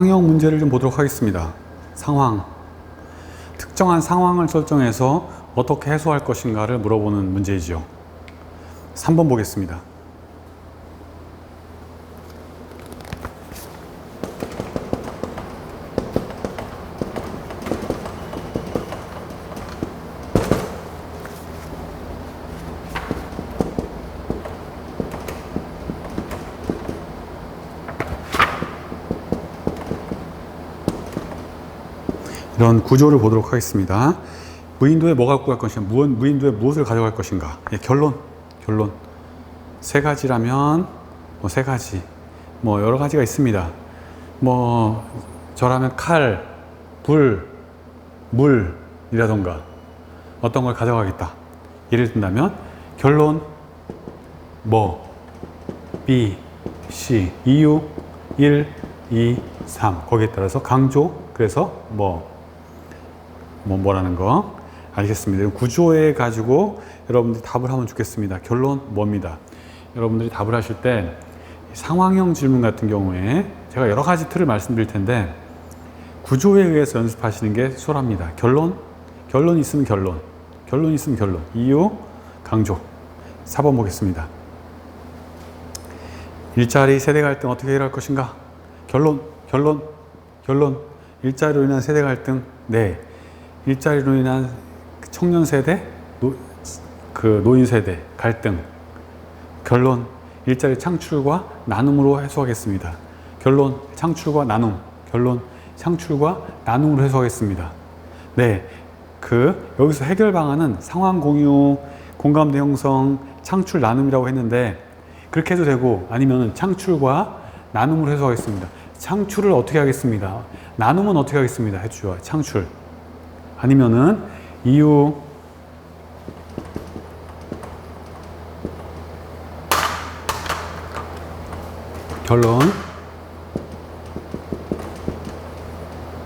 상형 문제를 좀 보도록 하겠습니다. 상황. 특정한 상황을 설정해서 어떻게 해소할 것인가를 물어보는 문제이지요. 3번 보겠습니다. 이런 구조를 보도록 하겠습니다. 무인도에 뭐 갖고 갈 것인가, 무인도에 무엇을 가져갈 것인가. 예, 결론. 세 가지라면 세 가지, 여러 가지가 있습니다. 저라면 칼, 불, 물이라던가 어떤 걸 가져가겠다. 예를 든다면 결론 B, C, 이유 1, 2, 3 거기에 따라서 강조. 그래서 뭐라는 거 알겠습니다. 구조에 가지고 여러분들이 답을 하면 좋겠습니다. 결론 뭐입니다. 여러분들이 답을 하실 때 상황형 질문 같은 경우에 제가 여러 가지 틀을 말씀드릴 텐데 구조에 의해서 연습하시는 게 수월합니다. 결론 있으면 결론 있으면 결론, 이유, 강조. 4번 보겠습니다. 일자리 세대 갈등 어떻게 해결할 것인가? 결론. 일자리로 인한 세대 갈등, 네. 일자리로 인한 청년 세대, 노인 세대 갈등. 결론, 일자리 창출과 나눔으로 해소하겠습니다. 결론, 창출과 나눔. 결론, 창출과 나눔으로 해소하겠습니다. 네. 여기서 해결 방안은 상황 공유, 공감대 형성, 창출, 나눔이라고 했는데 그렇게 해도 되고 아니면 창출과 나눔으로 해소하겠습니다. 창출을 어떻게 하겠습니다. 나눔은 어떻게 하겠습니다. 해주죠. 창출. 아니면은 이유, 결론,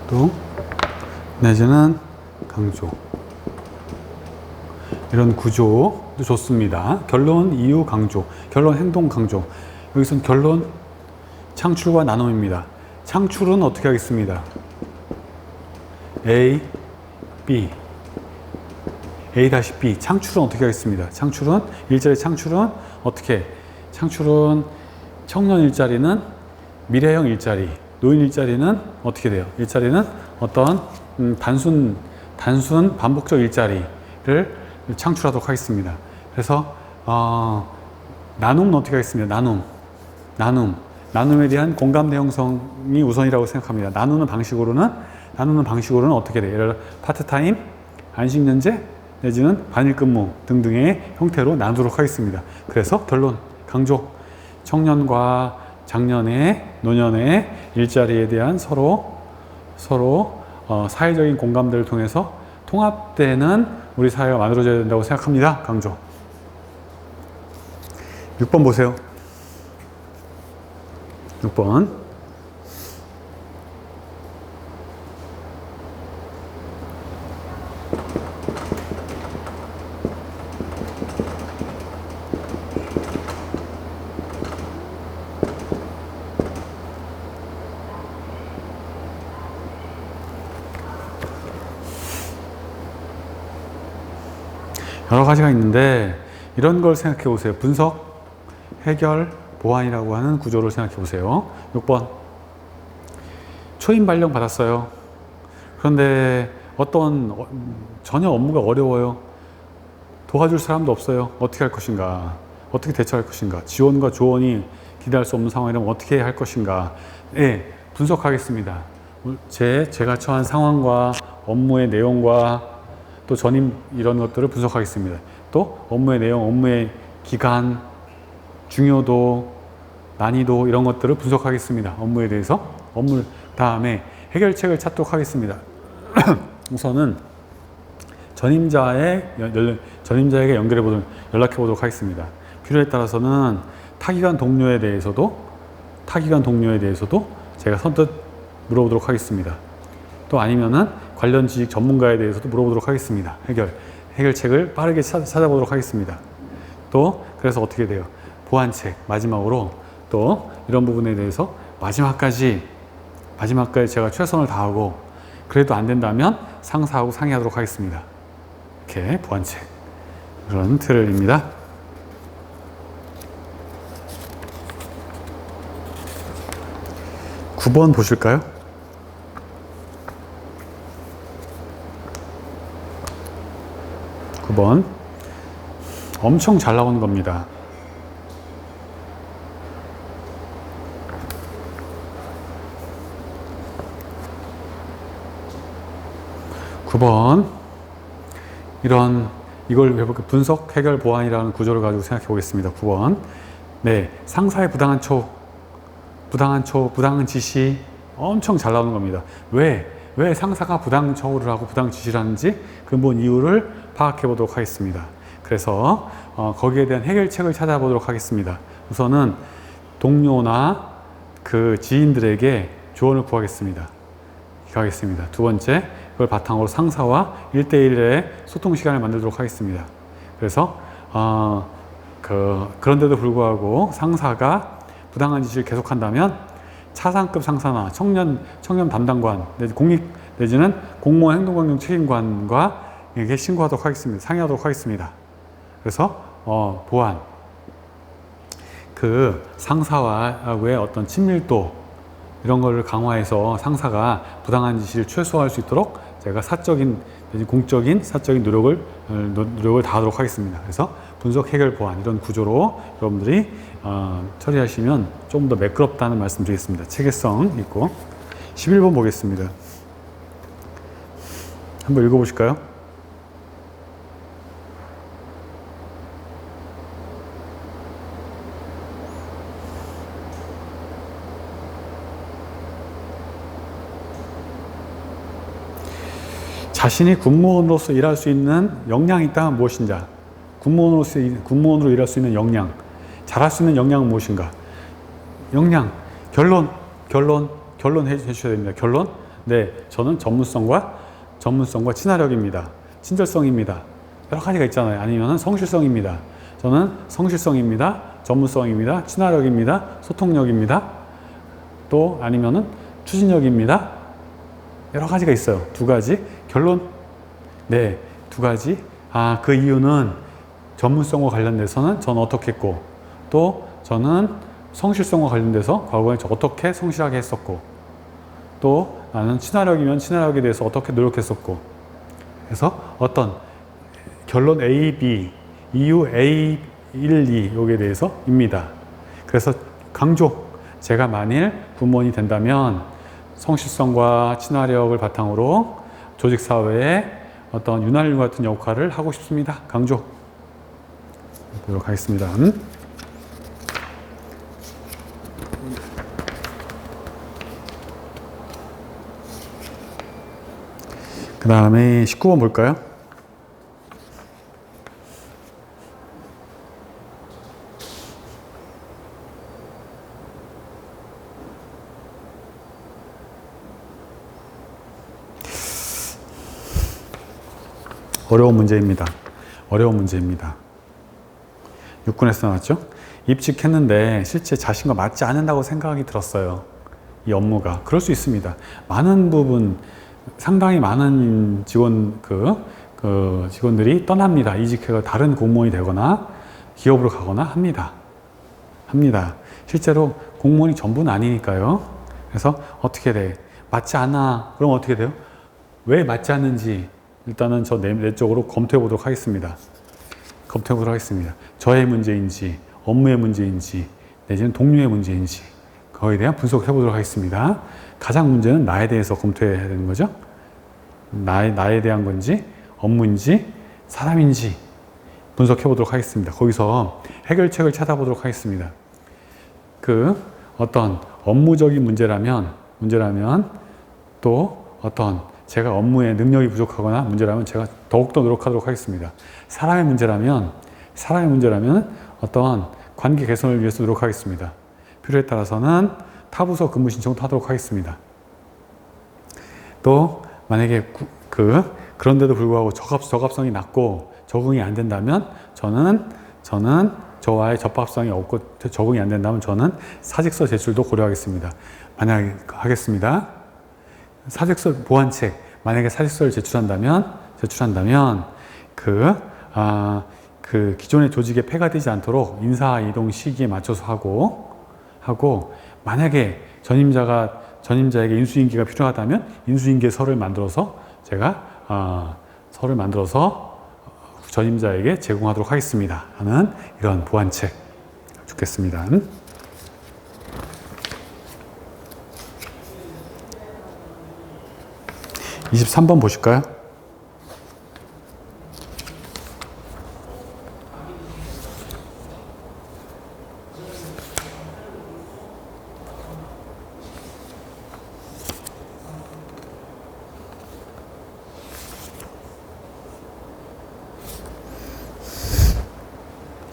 또 내지는 강조. 이런 구조도 좋습니다. 결론, 이유, 강조. 결론, 행동, 강조. 여기서는 결론, 창출과 나눔입니다. 창출은 어떻게 하겠습니다. A, B. A-B. 창출은 어떻게 하겠습니다. 일자리 창출은 어떻게? 창출은 청년 일자리는 미래형 일자리, 노인 일자리는 어떻게 돼요? 일자리는 어떤 단순 반복적 일자리를 창출하도록 하겠습니다. 그래서 나눔은 어떻게 하겠습니다. 나눔에 대한 공감대 형성이 우선이라고 생각합니다. 나누는 방식으로는 어떻게 돼요? 예를 들어 파트타임, 안식연재 내지는 반일근무 등등의 형태로 나누도록 하겠습니다. 그래서 결론, 강조. 청년과 장년의, 노년의 일자리에 대한 서로 사회적인 공감대를 통해서 통합되는 우리 사회가 만들어져야 된다고 생각합니다. 강조. 6번 보세요. 6번. 여러 가지가 있는데 이런 걸 생각해 보세요. 분석, 해결, 보완이라고 하는 구조를 생각해 보세요. 6번. 초임 발령 받았어요. 그런데 전혀 업무가 어려워요. 도와줄 사람도 없어요. 어떻게 할 것인가? 어떻게 대처할 것인가? 지원과 조언이 기대할 수 없는 상황이라면 어떻게 할 것인가? 네, 분석하겠습니다. 제가 처한 상황과 업무의 내용과 또 전임 이런 것들을 분석하겠습니다. 또 업무의 내용, 업무의 기간, 중요도, 난이도 이런 것들을 분석하겠습니다. 업무에 대해서. 다음에 해결책을 찾도록 하겠습니다. 우선은 전임자에게 연락해 보도록 하겠습니다. 필요에 따라서는 타기관 동료에 대해서도 제가 선뜻 물어보도록 하겠습니다. 또 아니면은 관련 지식 전문가에 대해서도 물어보도록 하겠습니다. 해결책을 빠르게 찾아보도록 하겠습니다. 또 그래서 어떻게 돼요? 보완책, 마지막으로 또 이런 부분에 대해서 마지막까지 마지막까지 제가 최선을 다하고 그래도 안 된다면 상사하고 상의하도록 하겠습니다. 이렇게 보완책 그런 틀입니다. 9번 보실까요? 9번 엄청 잘 나오는 겁니다. 이걸 해볼게요. 분석, 해결, 보완이라는 구조를 가지고 생각해 보겠습니다. 9번. 네, 상사의 부당한 지시 엄청 잘 나오는 겁니다. 왜 상사가 부당 처우를 하고 부당 지시를 하는지 근본 이유를 파악해 보도록 하겠습니다. 그래서 거기에 대한 해결책을 찾아보도록 하겠습니다. 우선은 동료나 그 지인들에게 조언을 구하겠습니다. 두 번째, 그걸 바탕으로 상사와 1대1의 소통 시간을 만들도록 하겠습니다. 그래서 그런데도 불구하고 상사가 부당한 지시를 계속한다면 차상급 상사나 청년 담당관, 공익 내지는 공무원 행동강령 책임관과 이게 신고하도록 하겠습니다. 상의하도록 하겠습니다. 그래서 보완, 그 상사와의 어떤 친밀도 이런 거를 강화해서 상사가 부당한 지시를 최소화할 수 있도록 제가 공적인 사적인 노력을 다하도록 하겠습니다. 그래서 분석, 해결, 보완 이런 구조로 여러분들이 처리하시면 좀 더 매끄럽다는 말씀 드리겠습니다. 체계성 있고. 11번 보겠습니다. 한번 읽어보실까요? 자신이 군무원으로서 일할 수 있는 역량이 있다면 무엇인지, 군무원으로 일할 수 있는 역량, 잘할 수 있는 역량은 무엇인가? 역량, 결론 해주셔야 됩니다. 결론, 네, 저는 전문성과 친화력입니다. 친절성입니다. 여러 가지가 있잖아요. 아니면 성실성입니다. 저는 성실성입니다. 전문성입니다. 친화력입니다. 소통력입니다. 또 아니면은 추진력입니다. 여러 가지가 있어요. 두 가지. 결론, 네, 두 가지. 그 이유는 전문성과 관련돼서는 저는 어떻게 했고, 또 저는 성실성과 관련돼서 과거에 어떻게 성실하게 했었고, 또 나는 친화력이면 친화력에 대해서 어떻게 노력했었고, 그래서 어떤 결론 A, B, 이유 A, 1, 2 여기에 대해서입니다. 그래서 강조, 제가 만일 군무원이 된다면 성실성과 친화력을 바탕으로 조직사회에 어떤 윤활유 같은 역할을 하고 싶습니다. 강조. 보도록 하겠습니다. 그 다음에 19번 볼까요? 어려운 문제입니다. 6군에서 나왔죠? 입직했는데 실제 자신과 맞지 않는다고 생각이 들었어요. 이 업무가. 그럴 수 있습니다. 상당히 많은 직원들이 떠납니다. 이직해서 다른 공무원이 되거나 기업으로 가거나 합니다. 실제로 공무원이 전부는 아니니까요. 그래서 어떻게 돼? 맞지 않아. 그럼 어떻게 돼요? 왜 맞지 않는지 일단은 저 내적으로 검토해 보도록 하겠습니다. 저의 문제인지, 업무의 문제인지, 내지는 동료의 문제인지, 그거에 대한 분석을 해보도록 하겠습니다. 가장 문제는 나에 대해서 검토해야 되는 거죠. 나에 대한 건지, 업무인지, 사람인지 분석해 보도록 하겠습니다. 거기서 해결책을 찾아보도록 하겠습니다. 어떤 업무적인 문제라면 또 어떤 제가 업무에 능력이 부족하거나 문제라면 제가 더욱더 노력하도록 하겠습니다. 사람의 문제라면 어떤 관계 개선을 위해서 노력하겠습니다. 필요에 따라서는 타부서 근무 신청도 하도록 하겠습니다. 또 만약에 그런데도 불구하고 저갑성이 낮고 적응이 안 된다면 저는 저와의 접합성이 없고 적응이 안 된다면 저는 사직서 제출도 고려하겠습니다. 만약에 하겠습니다. 사직서 보완책, 만약에 사직서를 제출한다면 그 기존의 조직에 폐가 되지 않도록 인사 이동 시기에 맞춰서 하고 만약에 전임자에게 인수인계가 필요하다면 인수인계서를 만들어서 제가 서를 만들어서 전임자에게 제공하도록 하겠습니다 하는 이런 보완책 주겠습니다. 23번 보실까요?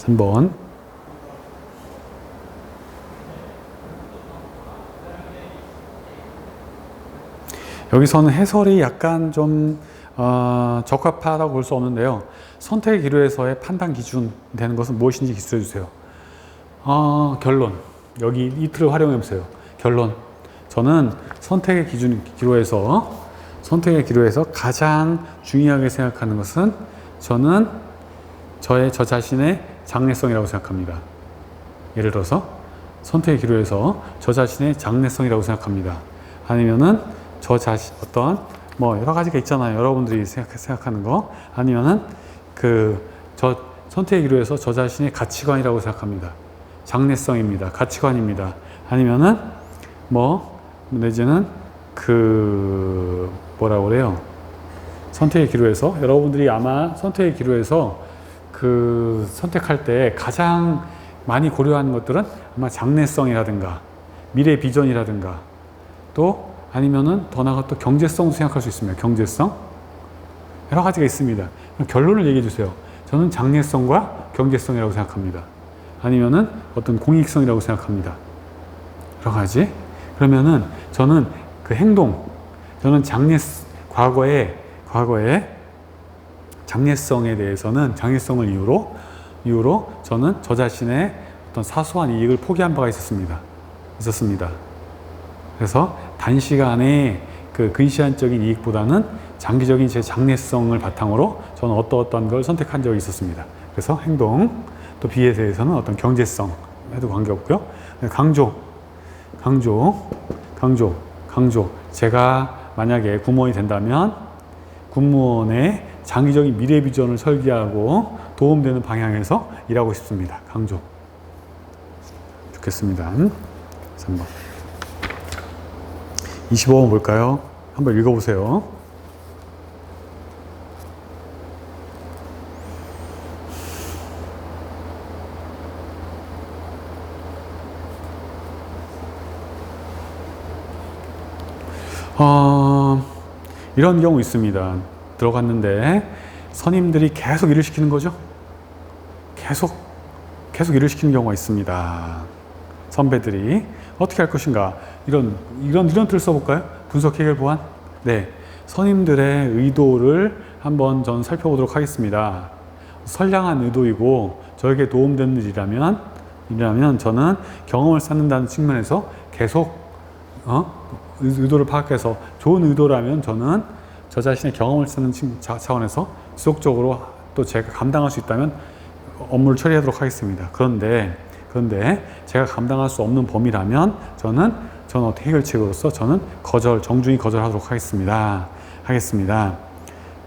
한번 여기서는 해설이 약간 좀 적합하다고 볼 수 없는데요. 선택의 기로에서의 판단 기준 되는 것은 무엇인지 기술해 주세요. 결론. 여기 이틀을 활용해 보세요. 결론. 저는 선택의 기로에서 가장 중요하게 생각하는 것은 저는 저 자신의 장래성이라고 생각합니다. 예를 들어서 선택의 기로에서 저 자신의 장래성이라고 생각합니다. 아니면은 저 자신 여러 가지가 있잖아요. 여러분들이 생각하는 거. 아니면은 저 선택의 기로에서 저 자신의 가치관이라고 생각합니다. 장래성입니다. 가치관입니다. 아니면은 내지는 뭐라고 그래요? 선택의 기로에서 여러분들이 아마 선택의 기로에서 선택할 때 가장 많이 고려하는 것들은 아마 장래성이라든가 미래 비전이라든가 또 아니면은 더 나아가 또 경제성도 생각할 수 있습니다. 경제성 여러 가지가 있습니다. 결론을 얘기해 주세요. 저는 장래성과 경제성이라고 생각합니다. 아니면은 어떤 공익성이라고 생각합니다. 여러 가지. 그러면은 저는 저는 과거에 장래성에 대해서는 장래성을 이유로 저는 저 자신의 어떤 사소한 이익을 포기한 바가 있었습니다. 그래서 단시간에 근시안적인 이익보다는 장기적인 제 장래성을 바탕으로 저는 어떠한 걸 선택한 적이 있었습니다. 그래서 행동, 또 B에 대해서는 어떤 경제성 해도 관계없고요. 강조. 제가 만약에 공무원이 된다면 공무원의 장기적인 미래 비전을 설계하고 도움되는 방향에서 일하고 싶습니다. 강조. 좋겠습니다. 3번. 25번 볼까요? 한번 읽어보세요. 이런 경우 있습니다. 들어갔는데 선임들이 계속 일을 시키는 거죠. 계속 일을 시키는 경우가 있습니다. 선배들이 어떻게 할 것인가? 이런 틀을 써볼까요? 분석 해결 보완. 네, 선임들의 의도를 한번 전 살펴보도록 하겠습니다. 선량한 의도이고 저에게 도움되는 일이라면 저는 경험을 쌓는다는 측면에서 계속 의도를 파악해서 좋은 의도라면 저는 저 자신의 경험을 쌓는 차원에서 지속적으로 또 제가 감당할 수 있다면 업무를 처리하도록 하겠습니다. 그런데 제가 감당할 수 없는 범위라면 저는 어떻게 해결책으로서 저는 정중히 거절하도록 하겠습니다.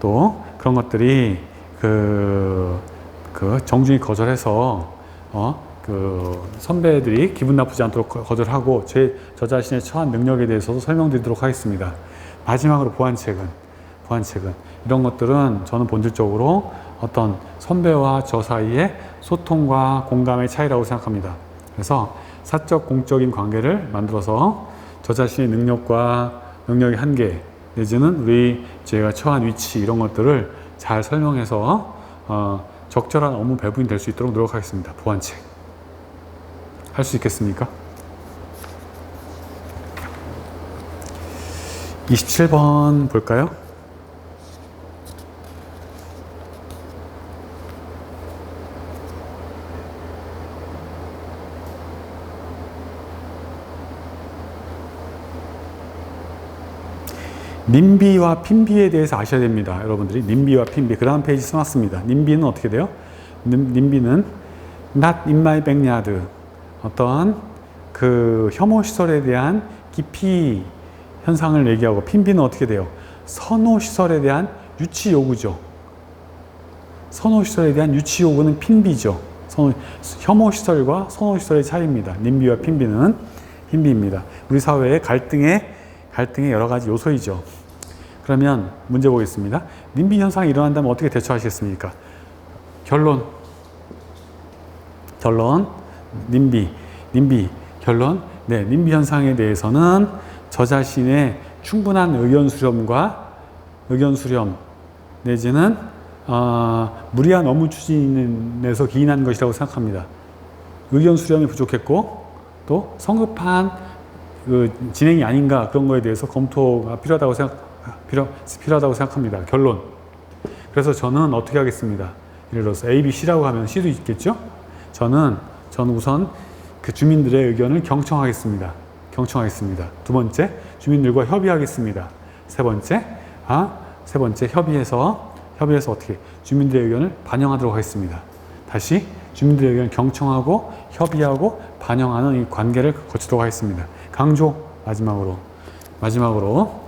또 그런 것들이 정중히 거절해서 선배들이 기분 나쁘지 않도록 거절하고 저 자신의 처한 능력에 대해서도 설명드리도록 하겠습니다. 마지막으로 보완책은 이런 것들은 저는 본질적으로 어떤 선배와 저 사이의 소통과 공감의 차이라고 생각합니다. 그래서 사적 공적인 관계를 만들어서 저 자신의 능력의 한계 내지는 제가 처한 위치 이런 것들을 잘 설명해서 적절한 업무 배분이 될 수 있도록 노력하겠습니다. 보완책 할 수 있겠습니까? 27번 볼까요? 님비와 핀비에 대해서 아셔야 됩니다. 여러분들이 님비와 핀비 그 다음 페이지 써놨습니다. 님비는 어떻게 돼요? 님비는 not in my backyard, 어떠한 그 혐오 시설에 대한 기피 현상을 얘기하고, 핀비는 어떻게 돼요? 선호 시설에 대한 유치 요구죠. 선호 시설에 대한 유치 요구는 핀비죠. 혐오 시설과 선호 시설의 차이입니다. 님비와 핀비는 핀비입니다. 우리 사회의 갈등의 여러 가지 요소이죠. 그러면 문제 보겠습니다. 님비 현상이 일어난다면 어떻게 대처하시겠습니까? 결론, 님비, 결론. 네, 님비 현상에 대해서는 저 자신의 충분한 의견 수렴 내지는 무리한 업무 추진에서 기인한 것이라고 생각합니다. 의견 수렴이 부족했고 또 성급한 그 진행이 아닌가, 그런 거에 대해서 검토가 필요하다고 생각합니다. 결론. 그래서 저는 어떻게 하겠습니다. 예를 들어서 A, B, C라고 하면 C도 있겠죠? 저는 우선 그 주민들의 의견을 경청하겠습니다. 두 번째, 주민들과 협의하겠습니다. 세 번째, 협의해서 어떻게 주민들의 의견을 반영하도록 하겠습니다. 다시 주민들의 의견을 경청하고 협의하고 반영하는 이 관계를 거치도록 하겠습니다. 강조. 마지막으로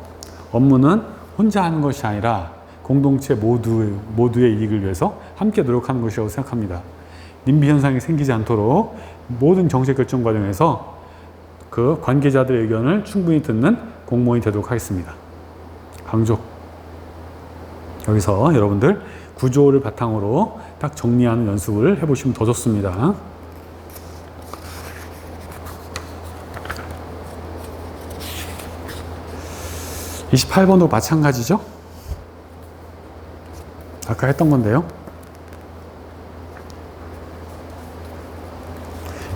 업무는 혼자 하는 것이 아니라 공동체 모두의 이익을 위해서 함께 노력하는 것이라고 생각합니다. 님비 현상이 생기지 않도록 모든 정책 결정 과정에서 그 관계자들의 의견을 충분히 듣는 공무원이 되도록 하겠습니다. 강조. 여기서 여러분들 구조를 바탕으로 딱 정리하는 연습을 해보시면 더 좋습니다. (28번도) 마찬가지죠? 아까 했던 건데요.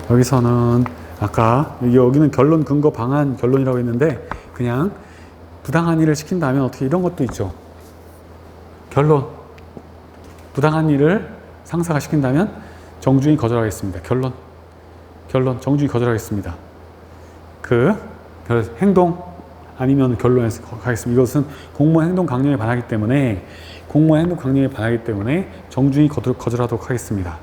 여기서는 아까 여기는 결론, 근거, 방안, 결론이라고 했는데 그냥 부당한 일을 시킨다면 어떻게, 이런 것도 있죠. 결론, 부당한 일을 상사가 시킨다면 정중히 거절하겠습니다. 결론, 정중히 거절하겠습니다. 행동 아니면 결론에서 가겠습니다. 이것은 공무원 행동 강령에 반하기 때문에 정중히 거절하도록 하겠습니다.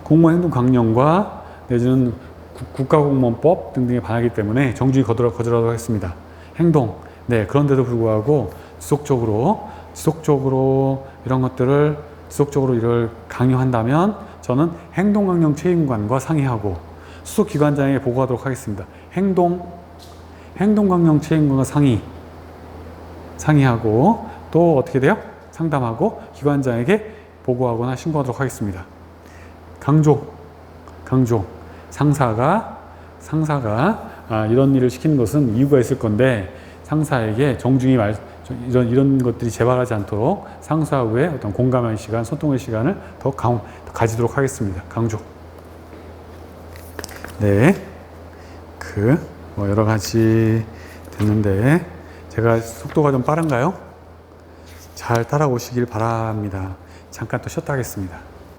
공무원 행동 강령과 내지는 국가공무원법 등등에 반하기 때문에 정중히 거절하도록 하겠습니다. 행동. 네, 그런데도 불구하고 지속적으로 이런 것들을 일을 강요한다면 저는 행동강령 책임관과 상의하고 수속기관장에게 보고하도록 하겠습니다. 행동강령 책임관과 상의하고 또 어떻게 돼요? 상담하고 기관장에게 보고하거나 신고하도록 하겠습니다. 강조. 상사가 이런 일을 시키는 것은 이유가 있을 건데 상사에게 정중히 이런 것들이 재발하지 않도록 상사하고의 어떤 공감의 시간, 소통의 시간을 더 가지도록 하겠습니다. 강조. 네. 여러 가지 됐는데 제가 속도가 좀 빠른가요? 잘 따라오시길 바랍니다. 잠깐 또 쉬었다 하겠습니다.